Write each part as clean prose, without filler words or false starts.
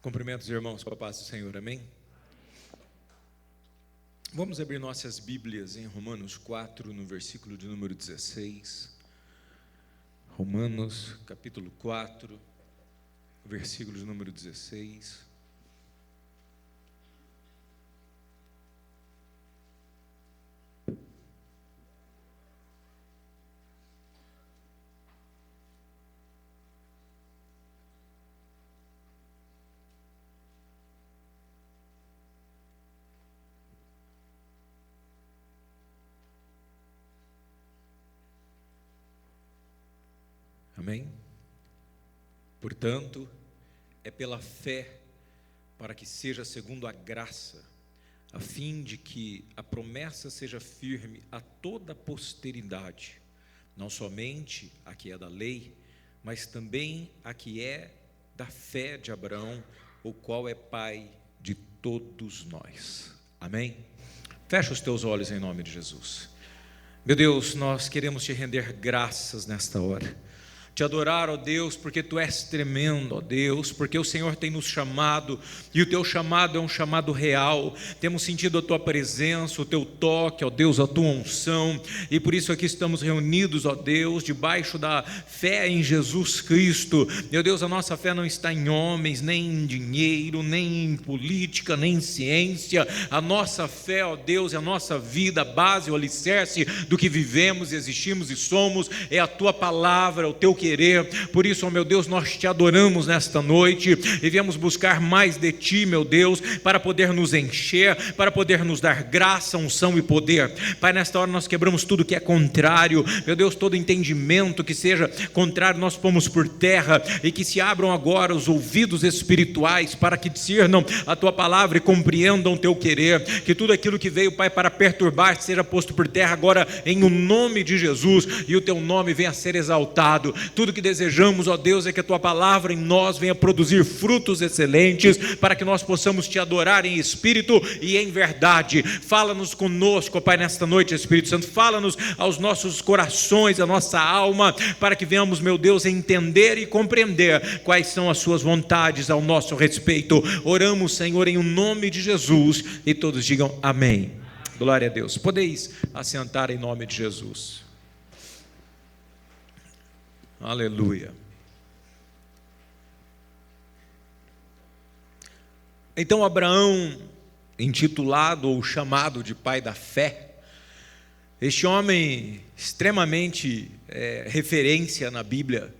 Cumprimento os irmãos com a paz do Senhor, amém? Vamos abrir nossas Bíblias em Romanos 4, no versículo de número 16. Romanos, capítulo 4, versículo de número 16. Amém? Portanto, é pela fé, para que seja segundo a graça, a fim de que a promessa seja firme a toda a posteridade, não somente a que é da lei, mas também a que é da fé de Abraão, o qual é pai de todos nós. Amém? Fecha os teus olhos em nome de Jesus. Meu Deus, nós queremos te render graças nesta hora. Te adorar, ó Deus, porque Tu és tremendo, ó Deus, porque o Senhor tem nos chamado, e o Teu chamado é um chamado real. Temos sentido a Tua presença, o Teu toque, ó Deus, a Tua unção, e por isso aqui estamos reunidos, ó Deus, debaixo da fé em Jesus Cristo. Meu Deus, a nossa fé não está em homens, nem em dinheiro, nem em política, nem em ciência. A nossa fé, ó Deus, é a nossa vida, a base, o alicerce do que vivemos, existimos e somos, é a Tua palavra, o Teu querer. Por isso, ó meu Deus, nós te adoramos nesta noite e viemos buscar mais de ti, meu Deus, para poder nos encher, para poder nos dar graça, unção e poder. Pai, nesta hora nós quebramos tudo que é contrário, meu Deus, todo entendimento que seja contrário nós pomos por terra, e que se abram agora os ouvidos espirituais para que discernam a tua palavra e compreendam o teu querer, que tudo aquilo que veio, Pai, para perturbar seja posto por terra agora em o nome de Jesus, e o teu nome venha a ser exaltado. Tudo que desejamos, ó Deus, é que a Tua palavra em nós venha produzir frutos excelentes, para que nós possamos Te adorar em espírito e em verdade. Fala-nos conosco, ó Pai, nesta noite, Espírito Santo. Fala-nos aos nossos corações, à nossa alma, para que venhamos, meu Deus, entender e compreender quais são as Suas vontades ao nosso respeito. Oramos, Senhor, em o nome de Jesus, e todos digam amém. Glória a Deus. Podeis assentar em nome de Jesus. Aleluia. Então Abraão, intitulado ou chamado de pai da fé, este homem extremamente referência na Bíblia,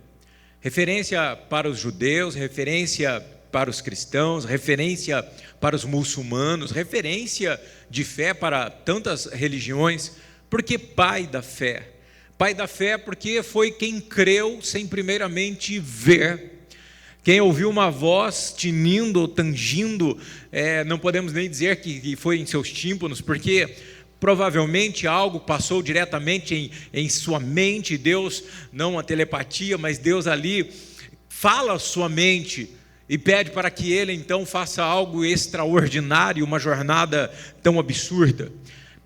referência para os judeus, referência para os cristãos, referência para os muçulmanos, referência de fé para tantas religiões. Porque pai da fé? Pai da fé porque foi quem creu sem primeiramente ver. Quem ouviu uma voz tinindo ou tangindo, não podemos nem dizer que foi em seus tímpanos, porque provavelmente algo passou diretamente em sua mente. Deus, não a telepatia, mas Deus ali fala a sua mente e pede para que ele então faça algo extraordinário, uma jornada tão absurda.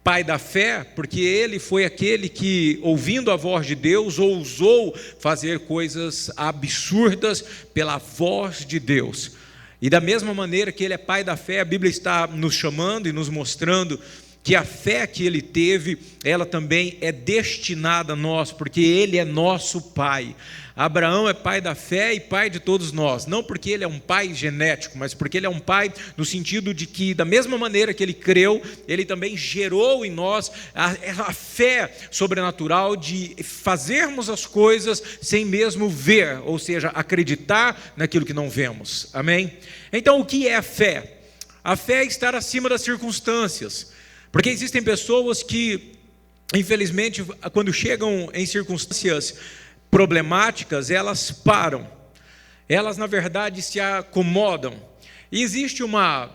Pai da fé, porque ele foi aquele que, ouvindo a voz de Deus, ousou fazer coisas absurdas pela voz de Deus. E da mesma maneira que ele é pai da fé, a Bíblia está nos chamando e nos mostrando que a fé que ele teve, ela também é destinada a nós, porque ele é nosso pai. Abraão é pai da fé e pai de todos nós, não porque ele é um pai genético, mas porque ele é um pai no sentido de que, da mesma maneira que ele creu, ele também gerou em nós a fé sobrenatural de fazermos as coisas sem mesmo ver, ou seja, acreditar naquilo que não vemos. Amém? Então, o que é a fé? A fé é estar acima das circunstâncias, porque existem pessoas que, infelizmente, quando chegam em circunstâncias problemáticas, elas param, elas na verdade se acomodam. E existe uma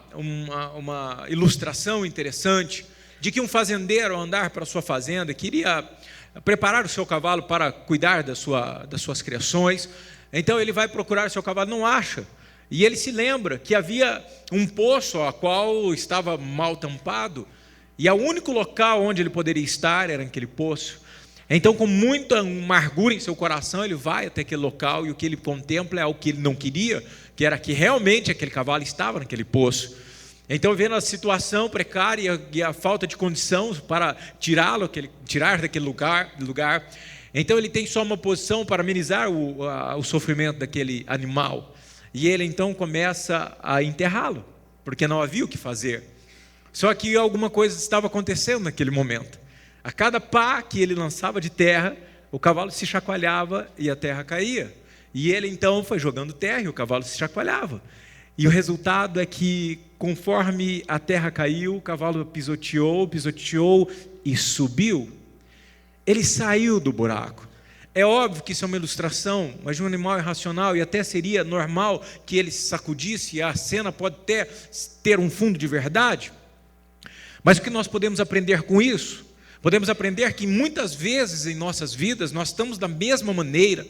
ilustração interessante de que um fazendeiro, ao andar para a sua fazenda, queria preparar o seu cavalo para cuidar das suas criações. Então ele vai procurar o seu cavalo, não acha, e ele se lembra que havia um poço a qual estava mal tampado, e o único local onde ele poderia estar era aquele poço. Então, com muita amargura em seu coração, ele vai até aquele local, e o que ele contempla é o que ele não queria, que era que realmente aquele cavalo estava naquele poço. Então, vendo a situação precária e a falta de condição para tirar daquele lugar, então ele tem só uma posição para amenizar o sofrimento daquele animal. E ele então começa a enterrá-lo, porque não havia o que fazer. Só que alguma coisa estava acontecendo naquele momento. A cada pá que ele lançava de terra, o cavalo se chacoalhava e a terra caía. E ele então foi jogando terra e o cavalo se chacoalhava. E o resultado é que, conforme a terra caiu, o cavalo pisoteou e subiu. Ele saiu do buraco. É óbvio que isso é uma ilustração, mas de um animal irracional, e até seria normal que ele se sacudisse, e a cena pode ter um fundo de verdade. Mas o que nós podemos aprender com isso? Podemos aprender que muitas vezes em nossas vidas nós estamos da mesma maneira,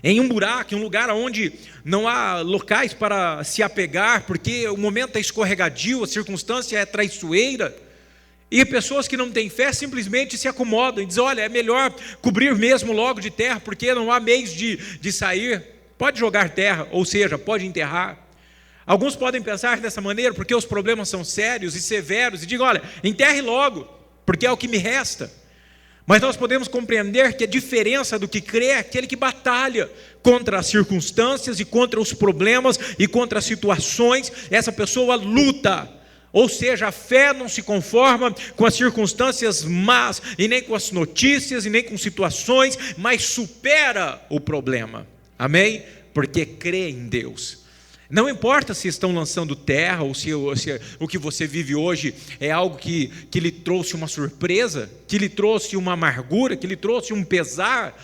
em um buraco, em um lugar onde não há locais para se apegar, porque o momento é escorregadio, a circunstância é traiçoeira, e pessoas que não têm fé simplesmente se acomodam e dizem: olha, é melhor cobrir mesmo logo de terra, porque não há meios de sair. Pode jogar terra, ou seja, pode enterrar. Alguns podem pensar dessa maneira porque os problemas são sérios e severos, e digam: olha, enterre logo, porque é o que me resta. Mas nós podemos compreender que a diferença do que crê é aquele que batalha contra as circunstâncias e contra os problemas e contra as situações. Essa pessoa luta, ou seja, a fé não se conforma com as circunstâncias más, e nem com as notícias, e nem com situações, mas supera o problema, amém? Porque crê em Deus. Não importa se estão lançando terra, ou se o que você vive hoje é algo que lhe trouxe uma surpresa, que lhe trouxe uma amargura, que lhe trouxe um pesar.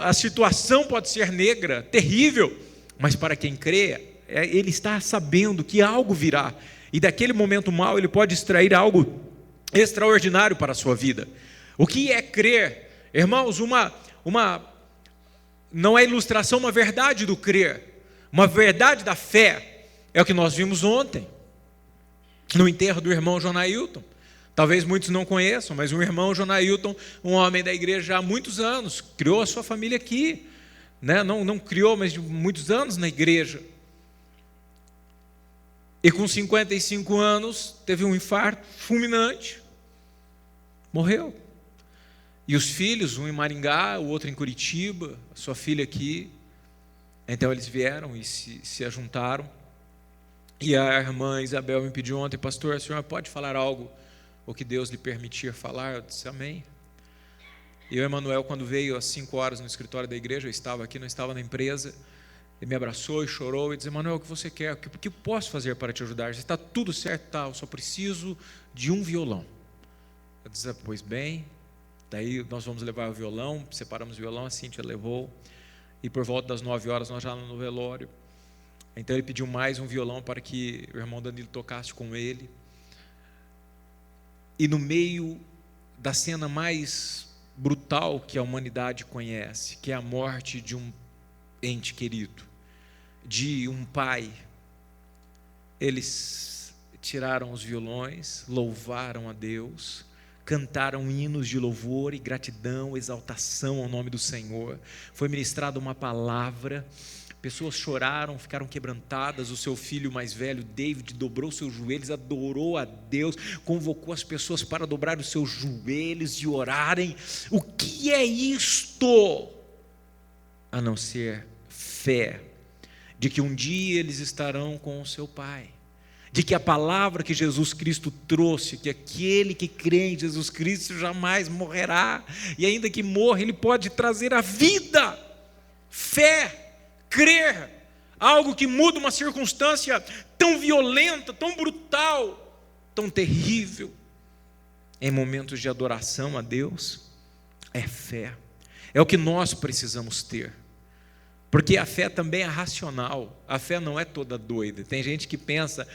A situação pode ser negra, terrível, mas para quem crê, ele está sabendo que algo virá, e daquele momento mau ele pode extrair algo extraordinário para a sua vida. O que é crer? Irmãos, não é ilustração, uma verdade do crer. Uma verdade da fé é o que nós vimos ontem, no enterro do irmão Jonailton. Talvez muitos não conheçam, mas o irmão Jonailton, um homem da igreja há muitos anos, criou a sua família aqui, né? Não criou, mas de muitos anos na igreja. E com 55 anos, teve um infarto fulminante, morreu. E os filhos, um em Maringá, o outro em Curitiba, a sua filha aqui. Então eles vieram e se ajuntaram, e a irmã Isabel me pediu ontem: pastor, a senhora pode falar algo, o que Deus lhe permitir falar? Eu disse: amém. E o Emanuel, quando veio às 5 horas no escritório da igreja, eu estava aqui, não estava na empresa, ele me abraçou e chorou e disse: Emanuel, o que você quer? O que eu posso fazer para te ajudar? Está tudo certo, tá, eu só preciso de um violão. Eu disse: pois bem. Daí nós vamos levar o violão, separamos o violão, a Cíntia levou. E por volta das 9 horas nós já no velório. Então ele pediu mais um violão para que o irmão Danilo tocasse com ele. E no meio da cena mais brutal que a humanidade conhece, que é a morte de um ente querido, de um pai, eles tiraram os violões, louvaram a Deus, cantaram hinos de louvor e gratidão, exaltação ao nome do Senhor. Foi ministrada uma palavra, pessoas choraram, ficaram quebrantadas. O seu filho mais velho, David, dobrou seus joelhos, adorou a Deus, convocou as pessoas para dobrar os seus joelhos e orarem. O que é isto? A não ser fé, de que um dia eles estarão com o seu Pai, de que a palavra que Jesus Cristo trouxe, que aquele que crê em Jesus Cristo jamais morrerá, e ainda que morra, ele pode trazer a vida. Fé, crer, algo que muda uma circunstância tão violenta, tão brutal, tão terrível, em momentos de adoração a Deus, é fé, é o que nós precisamos ter. Porque a fé também é racional, a fé não é toda doida. Tem gente que pensa,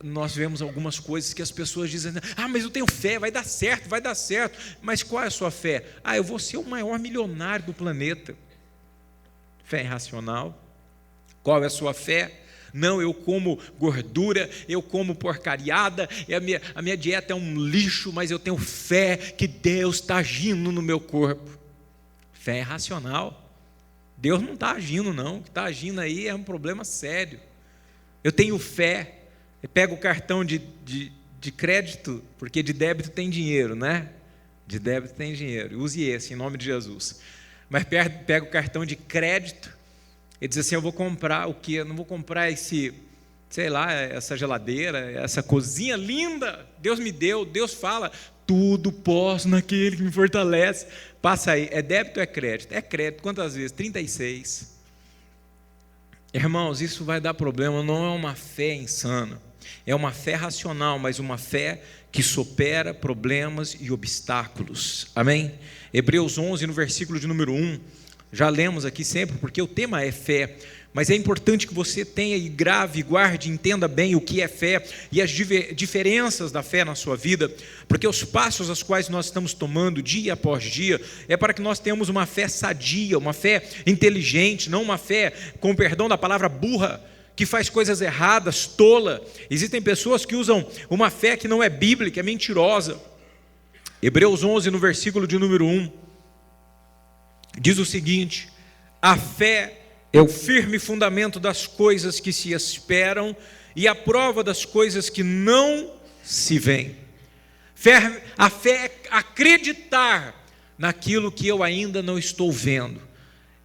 nós vemos algumas coisas que as pessoas dizem: mas eu tenho fé, vai dar certo. Mas qual é a sua fé? Eu vou ser o maior milionário do planeta. Fé irracional. Qual é a sua fé? Não, eu como gordura, eu como porcariada, e a minha dieta é um lixo, mas eu tenho fé que Deus está agindo no meu corpo. Fé é racional. Deus não está agindo não, o que está agindo aí é um problema sério. Eu tenho fé, eu pego o cartão de crédito, porque de débito tem dinheiro, né? De débito tem dinheiro, use esse em nome de Jesus. Mas pega o cartão de crédito e diz assim, eu vou comprar o quê? Eu não vou comprar essa geladeira, essa cozinha linda, Deus me deu, Deus fala, tudo posso naquele que me fortalece. Passa aí, é débito ou é crédito? É crédito, quantas vezes? 36. Irmãos, isso vai dar problema, não é uma fé insana, é uma fé racional, mas uma fé que supera problemas e obstáculos, amém? Hebreus 11, no versículo de número 1, já lemos aqui sempre, porque o tema é fé, mas é importante que você tenha e grave, guarde, entenda bem o que é fé e as diferenças da fé na sua vida, porque os passos aos quais nós estamos tomando dia após dia, é para que nós tenhamos uma fé sadia, uma fé inteligente, não uma fé, com perdão da palavra, burra, que faz coisas erradas, tola. Existem pessoas que usam uma fé que não é bíblica, é mentirosa. Hebreus 11, no versículo de número 1, diz o seguinte, a fé é o firme fundamento das coisas que se esperam e a prova das coisas que não se veem. A fé é acreditar naquilo que eu ainda não estou vendo.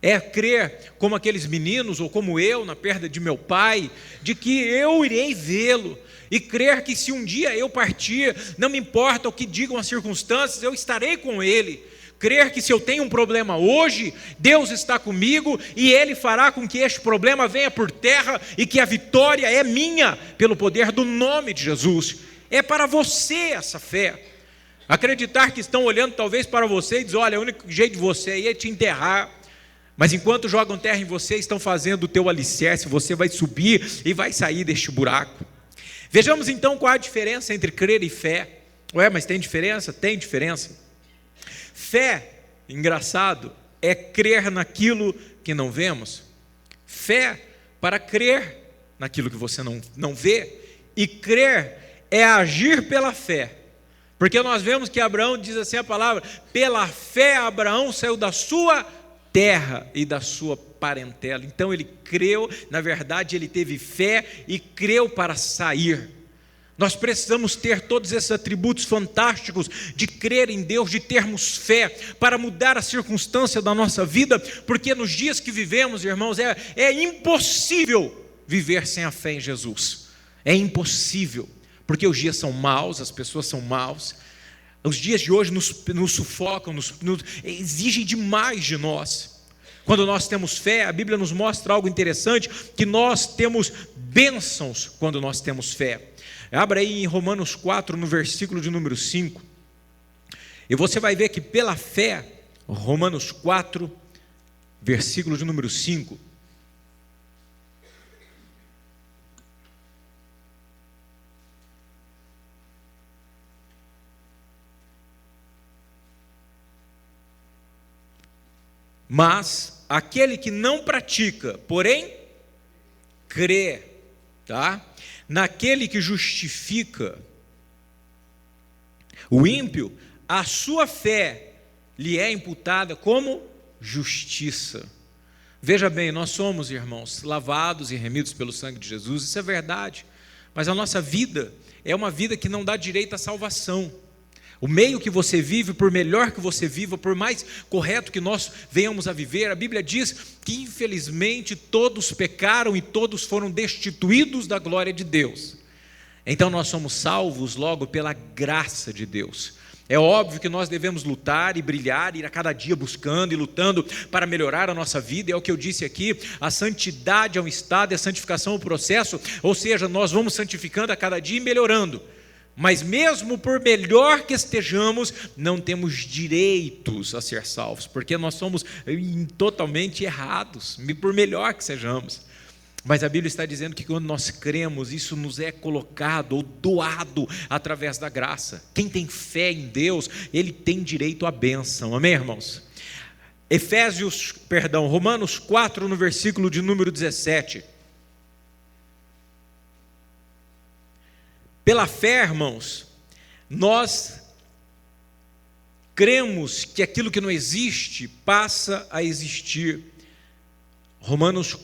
É crer como aqueles meninos, ou como eu, na perda de meu pai, de que eu irei vê-lo. E crer que se um dia eu partir, não me importa o que digam as circunstâncias, eu estarei com ele. Crer que se eu tenho um problema hoje, Deus está comigo e Ele fará com que este problema venha por terra e que a vitória é minha, pelo poder do nome de Jesus. É para você essa fé. Acreditar que estão olhando talvez para você e dizer, olha, o único jeito de você aí é te enterrar. Mas enquanto jogam terra em você, estão fazendo o teu alicerce, você vai subir e vai sair deste buraco. Vejamos então qual a diferença entre crer e fé. Ué, mas tem diferença? Tem diferença. Fé, engraçado, é crer naquilo que não vemos. Fé para crer naquilo que você não vê. E crer é agir pela fé. Porque nós vemos que Abraão diz assim a palavra, pela fé Abraão saiu da sua terra e da sua parentela. Então ele creu, na verdade ele teve fé e creu para sair. Nós precisamos ter todos esses atributos fantásticos de crer em Deus, de termos fé para mudar a circunstância da nossa vida, porque nos dias que vivemos, irmãos, é impossível viver sem a fé em Jesus. É impossível, porque os dias são maus, as pessoas são maus. Os dias de hoje nos sufocam, nos exigem demais de nós. Quando nós temos fé, a Bíblia nos mostra algo interessante, que nós temos bênçãos quando nós temos fé. Abra aí em Romanos 4, no versículo de número 5, e você vai ver que pela fé, Romanos 4, versículo de número 5, mas aquele que não pratica, porém crê, tá? Naquele que justifica o ímpio, a sua fé lhe é imputada como justiça. Veja bem, nós somos, irmãos, lavados e remidos pelo sangue de Jesus, isso é verdade, mas a nossa vida é uma vida que não dá direito à salvação. O meio que você vive, por melhor que você viva, por mais correto que nós venhamos a viver, a Bíblia diz que infelizmente todos pecaram e todos foram destituídos da glória de Deus. Então nós somos salvos logo pela graça de Deus. É óbvio que nós devemos lutar e brilhar, ir a cada dia buscando e lutando para melhorar a nossa vida, é o que eu disse aqui, a santidade é um estado e a santificação é um processo, ou seja, nós vamos santificando a cada dia e melhorando. Mas mesmo por melhor que estejamos, não temos direitos a ser salvos, porque nós somos totalmente errados, por melhor que sejamos. Mas a Bíblia está dizendo que quando nós cremos, isso nos é colocado ou doado através da graça. Quem tem fé em Deus, ele tem direito à bênção, amém, irmãos? Romanos 4, no versículo de número 17. Pela fé, irmãos, nós cremos que aquilo que não existe passa a existir. Romanos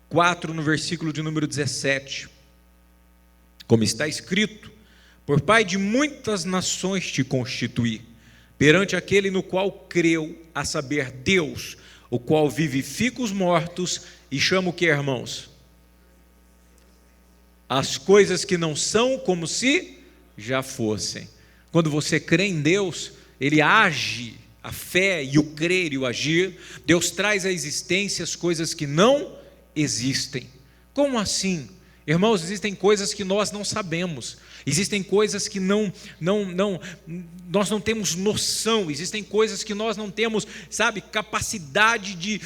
4, no versículo de número 17. Como está escrito: por pai de muitas nações te constituí, perante aquele no qual creu, a saber, Deus, o qual vivifica os mortos e chama o que, irmãos? As coisas que não são como se já fossem. Quando você crê em Deus, Ele age, a fé e o crer e o agir, Deus traz à existência as coisas que não existem. Como assim? Irmãos, existem coisas que nós não sabemos, existem coisas que nós não temos noção, existem coisas que nós não temos, capacidade de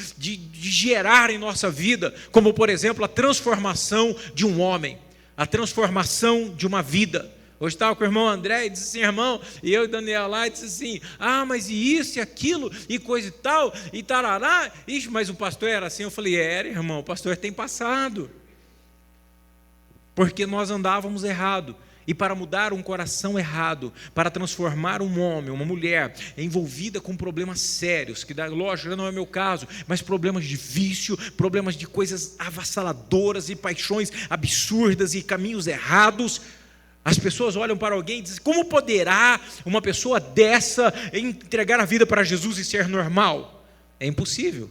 gerar em nossa vida, como por exemplo a transformação de um homem, a transformação de uma vida. Hoje estava com o irmão André e disse assim: irmão, e eu e Daniel lá, e disse assim: mas e isso e aquilo, e coisa e tal, e tarará, mas o pastor era assim. Eu falei: era, irmão, o pastor tem passado, porque nós andávamos errado, e para mudar um coração errado, para transformar um homem, uma mulher, envolvida com problemas sérios, que lógico, não é meu caso, mas problemas de vício, problemas de coisas avassaladoras e paixões absurdas e caminhos errados, as pessoas olham para alguém e dizem: como poderá uma pessoa dessa entregar a vida para Jesus e ser normal? É impossível.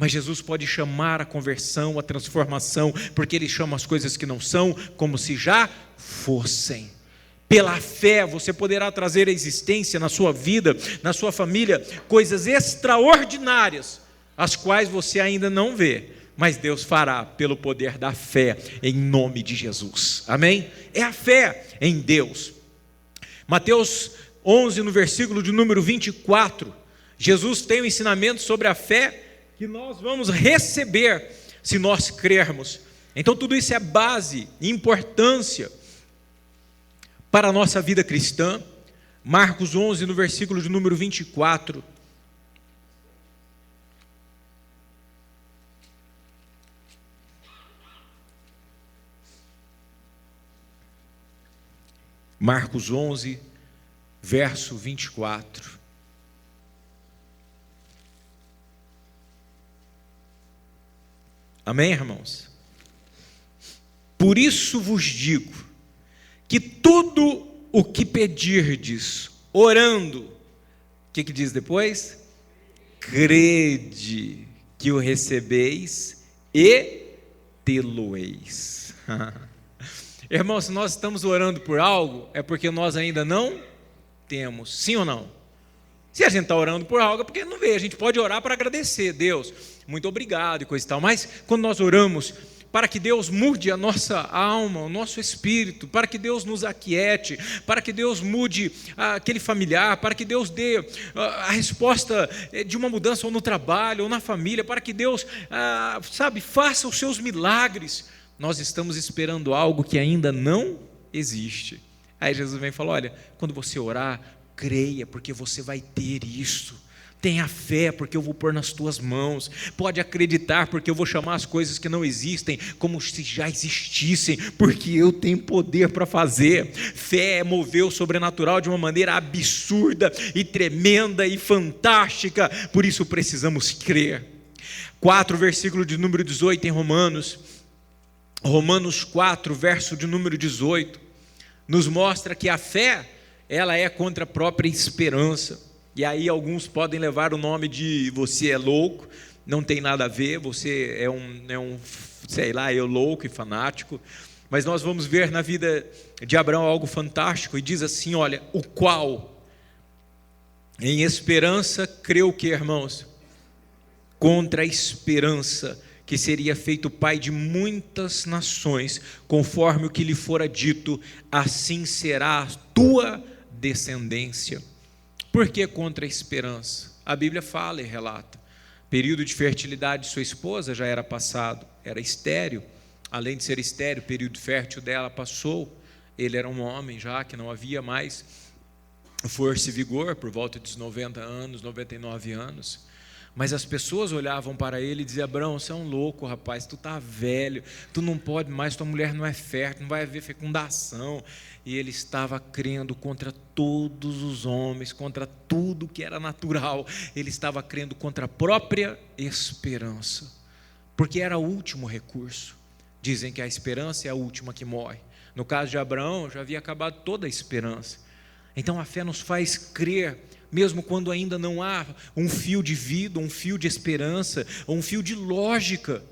Mas Jesus pode chamar a conversão, a transformação, porque Ele chama as coisas que não são como se já fossem. Pela fé você poderá trazer à existência na sua vida, na sua família, coisas extraordinárias, as quais você ainda não vê, mas Deus fará pelo poder da fé, em nome de Jesus. Amém? É a fé em Deus. Mateus 11, no versículo de número 24, Jesus tem um ensinamento sobre a fé que nós vamos receber se nós crermos. Então tudo isso é base e importância para a nossa vida cristã. Marcos 11, no versículo de número 24. Marcos 11, verso 24. Amém, irmãos? Por isso vos digo, que tudo o que pedirdes, orando, o que diz depois? Crede que o recebeis e tê-lo-eis. Irmãos, se nós estamos orando por algo, é porque nós ainda não temos, sim ou não? Se a gente está orando por algo, é porque não vê. A gente pode orar para agradecer: Deus, muito obrigado e coisa e tal, mas quando nós oramos para que Deus mude a nossa alma, o nosso espírito, para que Deus nos aquiete, para que Deus mude aquele familiar, para que Deus dê a resposta de uma mudança ou no trabalho, ou na família, para que Deus, faça os seus milagres, nós estamos esperando algo que ainda não existe. Aí Jesus vem e fala: olha, quando você orar, creia, porque você vai ter isso. Tenha fé, porque eu vou pôr nas tuas mãos. Pode acreditar, porque eu vou chamar as coisas que não existem como se já existissem, porque eu tenho poder para fazer. Fé é mover o sobrenatural de uma maneira absurda e tremenda e fantástica. Por isso precisamos crer. 4, versículo de número 18 em Romanos 4, verso de número 18, nos mostra que a fé, ela é contra a própria esperança. E aí alguns podem levar o nome de você é louco, não tem nada a ver, você é um louco e fanático. Mas nós vamos ver na vida de Abraão algo fantástico, e diz assim: olha, o qual em esperança creu que, irmãos? Contra a esperança, que seria feito pai de muitas nações, conforme o que lhe fora dito, assim será a tua descendência. Por que contra a esperança? A Bíblia fala e relata: período de fertilidade de sua esposa já era passado, era estéril. Além de ser estéril, o período fértil dela passou. Ele era um homem já que não havia mais força e vigor, por volta dos 90 anos, 99 anos. Mas as pessoas olhavam para ele e diziam: Abraão, você é um louco, rapaz, tu está velho, tu não pode mais, tua mulher não é fértil, não vai haver fecundação. E ele estava crendo contra todos os homens, contra tudo que era natural. Ele estava crendo contra a própria esperança, porque era o último recurso. Dizem que a esperança é a última que morre. No caso de Abraão, já havia acabado toda a esperança. Então a fé nos faz crer, mesmo quando ainda não há um fio de vida, um fio de esperança, ou um fio de lógica.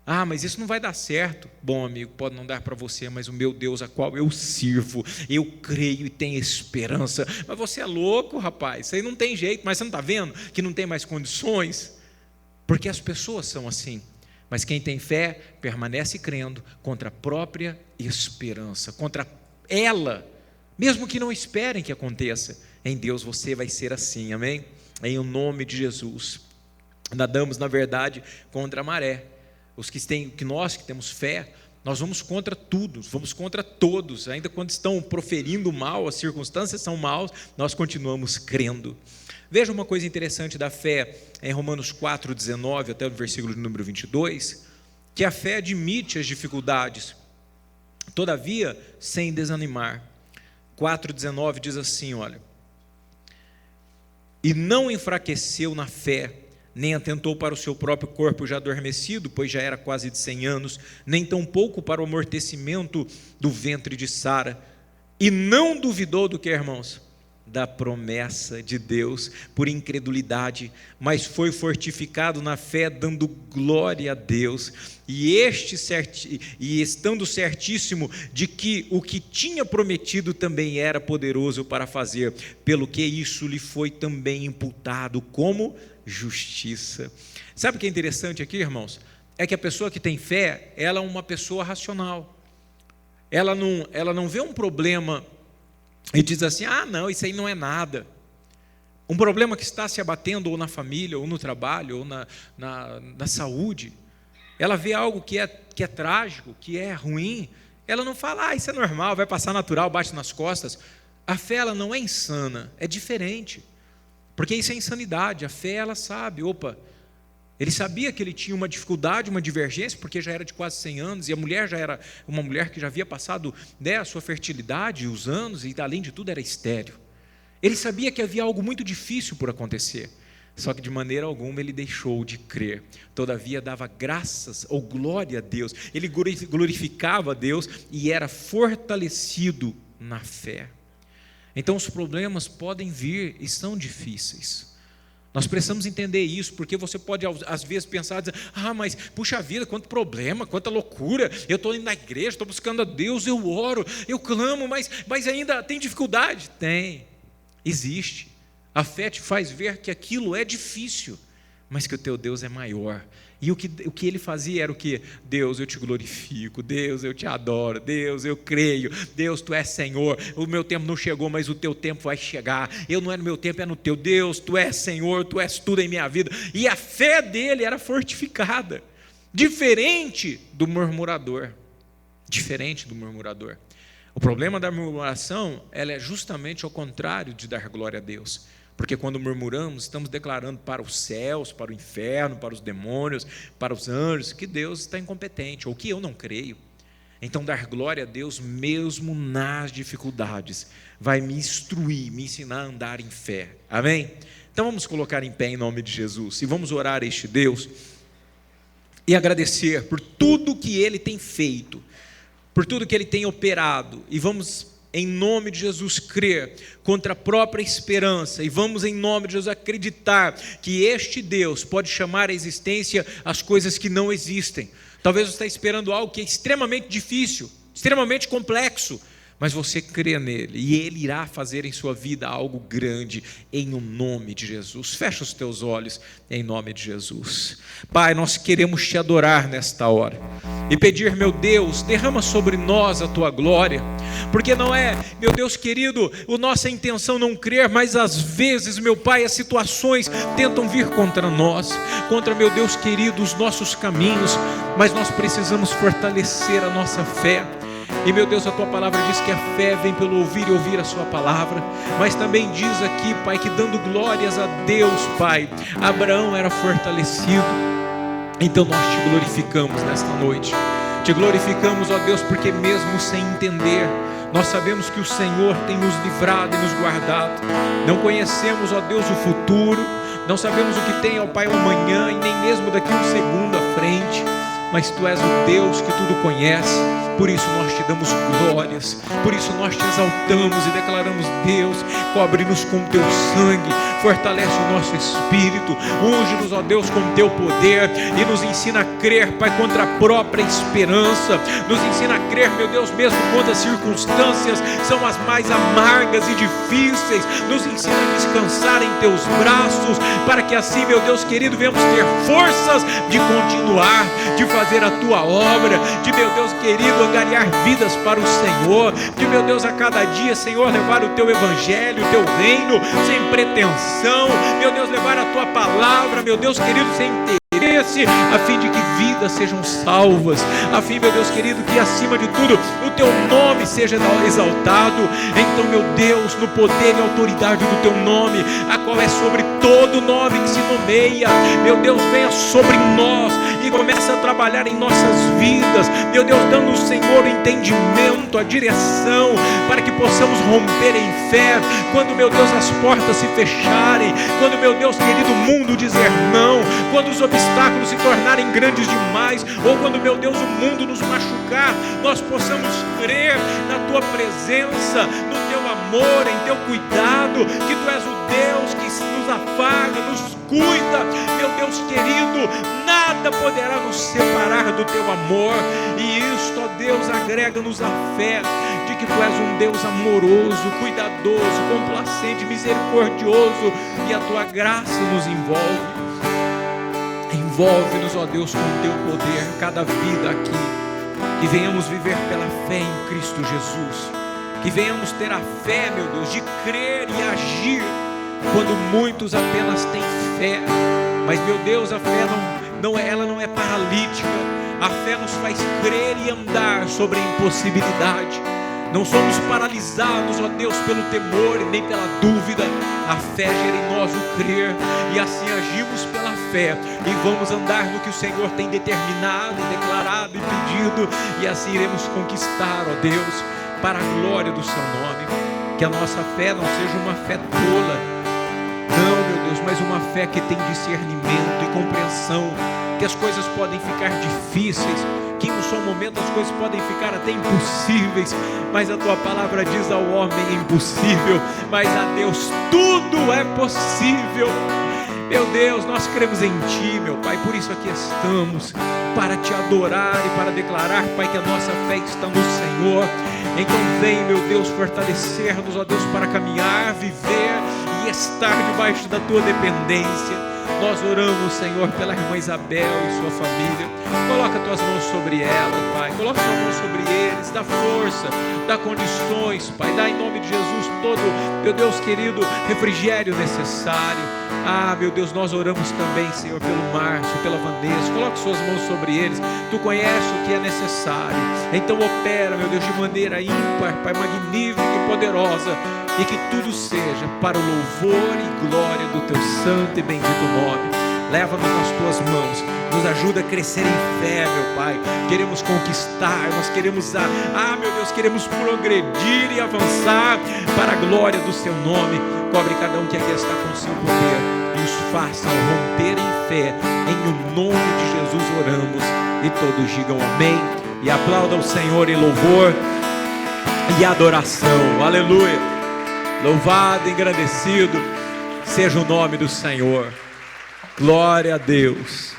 Ah, mas isso não vai dar certo. Bom, amigo, pode não dar para você, mas o meu Deus a qual eu sirvo, eu creio e tenho esperança. Mas você é louco, rapaz, isso aí não tem jeito. Mas você não está vendo que não tem mais condições? Porque as pessoas são assim. Mas quem tem fé permanece crendo contra a própria esperança, contra ela, mesmo que não esperem que aconteça. Em Deus você vai ser assim, amém? Em o nome de Jesus. Nadamos, na verdade, contra a maré. Nós que temos fé, nós vamos contra tudo, vamos contra todos. Ainda quando estão proferindo mal, as circunstâncias são maus, nós continuamos crendo. Veja uma coisa interessante da fé em Romanos 4,19 até o versículo de número 22, que a fé admite as dificuldades, todavia sem desanimar. 4,19 diz assim, olha: e não enfraqueceu na fé, nem atentou para o seu próprio corpo já adormecido, pois já era quase de 100 anos, nem tampouco para o amortecimento do ventre de Sara, e não duvidou do que, irmãos? Da promessa de Deus por incredulidade, mas foi fortificado na fé, dando glória a Deus, e estando certíssimo de que o que tinha prometido também era poderoso para fazer, pelo que isso lhe foi também imputado como justiça. Sabe o que é interessante aqui, irmãos? É que a pessoa que tem fé, ela é uma pessoa racional, ela não vê um problema e diz assim: ah, não, isso aí não é nada. Um problema que está se abatendo ou na família, ou no trabalho, ou na saúde. Ela vê algo que é trágico, que é ruim. Ela não fala: ah, isso é normal, vai passar natural, bate nas costas. A fé, ela não é insana, é diferente. Porque isso é insanidade. A fé, ela sabe, opa, ele sabia que ele tinha uma dificuldade, uma divergência, porque já era de quase 100 anos, e a mulher já era uma mulher que já havia passado, a sua fertilidade, os anos, e além de tudo era estéril. Ele sabia que havia algo muito difícil por acontecer, só que de maneira alguma ele deixou de crer. Todavia dava graças ou glória a Deus, ele glorificava a Deus e era fortalecido na fé. Então os problemas podem vir e são difíceis. Nós precisamos entender isso, porque você pode às vezes pensar, dizer: ah, mas puxa vida, quanto problema, quanta loucura, eu estou indo na igreja, estou buscando a Deus, eu oro, eu clamo, mas ainda tem dificuldade? Tem, existe. A fé te faz ver que aquilo é difícil, mas que o teu Deus é maior. E o que ele fazia era o que? Deus, eu te glorifico, Deus, eu te adoro, Deus, eu creio, Deus, tu és Senhor, o meu tempo não chegou, mas o teu tempo vai chegar, não é no meu tempo, é no teu. Deus, tu és Senhor, tu és tudo em minha vida. E a fé dele era fortificada, diferente do murmurador. O problema da murmuração, ela é justamente ao contrário de dar glória a Deus. Porque quando murmuramos, estamos declarando para os céus, para o inferno, para os demônios, para os anjos, que Deus está incompetente, ou que eu não creio. Então dar glória a Deus, mesmo nas dificuldades, vai me instruir, me ensinar a andar em fé. Amém? Então vamos colocar em pé em nome de Jesus, e vamos orar a este Deus, e agradecer por tudo que Ele tem feito, por tudo que Ele tem operado, e vamos, em nome de Jesus, crer contra a própria esperança, e vamos, em nome de Jesus, acreditar que este Deus pode chamar à existência as coisas que não existem. Talvez você está esperando algo que é extremamente difícil, extremamente complexo, mas você crê nele, e ele irá fazer em sua vida algo grande, em o nome de Jesus. Fecha os teus olhos, em nome de Jesus. Pai, nós queremos te adorar nesta hora, e pedir, meu Deus, derrama sobre nós a tua glória, porque não é, meu Deus querido, a nossa intenção não crer, mas às vezes, meu Pai, as situações tentam vir contra nós, contra, meu Deus querido, os nossos caminhos, mas nós precisamos fortalecer a nossa fé. E meu Deus, a tua palavra diz que a fé vem pelo ouvir e ouvir a sua palavra. Mas também diz aqui, Pai, que dando glórias a Deus, Pai, Abraão era fortalecido. Então nós te glorificamos nesta noite. Te glorificamos, ó Deus, porque mesmo sem entender, nós sabemos que o Senhor tem nos livrado e nos guardado. Não conhecemos, ó Deus, o futuro. Não sabemos o que tem, ó Pai, amanhã, e nem mesmo daqui um segundo à frente. Mas Tu és o Deus que tudo conhece. Por isso nós te damos glórias. Por isso nós te exaltamos e declaramos: Deus, cobre-nos com Teu sangue, fortalece o nosso espírito, unge-nos, ó Deus, com Teu poder, e nos ensina a crer, Pai, contra a própria esperança. Nos ensina a crer, meu Deus, mesmo quando as circunstâncias são as mais amargas e difíceis. Nos ensina a descansar em Teus braços, para que assim, meu Deus querido, venhamos ter forças de continuar, de fazer a Tua obra, de, meu Deus querido, angariar vidas para o Senhor, de, meu Deus, a cada dia, Senhor, levar o Teu evangelho, o Teu reino, sem pretensão, meu Deus, levar a Tua palavra, meu Deus querido, sem interesse, a fim de que vidas sejam salvas, a fim, meu Deus querido, que acima de tudo o Teu nome seja exaltado. Então, meu Deus, no poder e autoridade do Teu nome, a qual é sobre todo nome que se nomeia, meu Deus, venha sobre nós e começa a trabalhar em nossas vidas, meu Deus, dando ao Senhor o entendimento, a direção, para que possamos romper em fé, quando, meu Deus, as portas se fecharem, quando, meu Deus querido, o mundo dizer não, quando os obstáculos se tornarem grandes demais, ou quando, meu Deus, o mundo nos machucar, nós possamos crer na Tua presença, no Teu amor, em Teu cuidado, que Tu és o Deus que nos afaga, nos cuida, meu Deus querido, nada poderá nos separar do Teu amor. E isto, ó Deus, agrega-nos a fé de que Tu és um Deus amoroso, cuidadoso, complacente, misericordioso, e a Tua graça nos envolve. Envolve-nos, ó Deus, com o Teu poder, cada vida aqui, que venhamos viver pela fé em Cristo Jesus, que venhamos ter a fé, meu Deus, de crer e agir, quando muitos apenas têm fé. Mas, meu Deus, a fé ela não é paralítica. A fé nos faz crer e andar sobre a impossibilidade. Não somos paralisados, ó Deus, pelo temor e nem pela dúvida. A fé gera em nós o crer, e assim agimos pela fé, e vamos andar no que o Senhor tem determinado, declarado e pedido, e assim iremos conquistar, ó Deus, para a glória do Seu nome. Que a nossa fé não seja uma fé tola, não, meu Deus, mas uma fé que tem discernimento e compreensão, que as coisas podem ficar difíceis, que em um só momento as coisas podem ficar até impossíveis, mas a Tua palavra diz: ao homem é impossível, mas a Deus tudo é possível. Meu Deus, nós cremos em Ti, meu Pai, por isso aqui estamos, para Te adorar e para declarar, Pai, que a nossa fé está no Senhor. Então vem, meu Deus, fortalecer-nos, ó Deus, para caminhar, viver e estar debaixo da Tua dependência. Nós oramos, Senhor, pela irmã Isabel e sua família. Coloca Tuas mãos sobre ela, Pai. Coloca Tuas mãos sobre eles. Dá força, dá condições, Pai. Dá em nome de Jesus todo, meu Deus querido, refrigério necessário. Ah, meu Deus, nós oramos também, Senhor, pelo Márcio, pela Vanessa. Coloca Suas mãos sobre eles. Tu conheces o que é necessário. Então opera, meu Deus, de maneira ímpar, Pai, magnífica e poderosa. E que tudo seja para o louvor e glória do Teu santo e bendito nome. Leva-nos nas Tuas mãos, nos ajuda a crescer em fé, meu Pai. Queremos conquistar, nós queremos, meu Deus, queremos progredir e avançar para a glória do Seu nome. Cobre cada um que aqui está com o Seu poder e os faça romper em fé. Em o nome de Jesus oramos, e todos digam amém e aplaudam o Senhor em louvor e adoração. Aleluia. Louvado, engrandecido seja o nome do Senhor. Glória a Deus.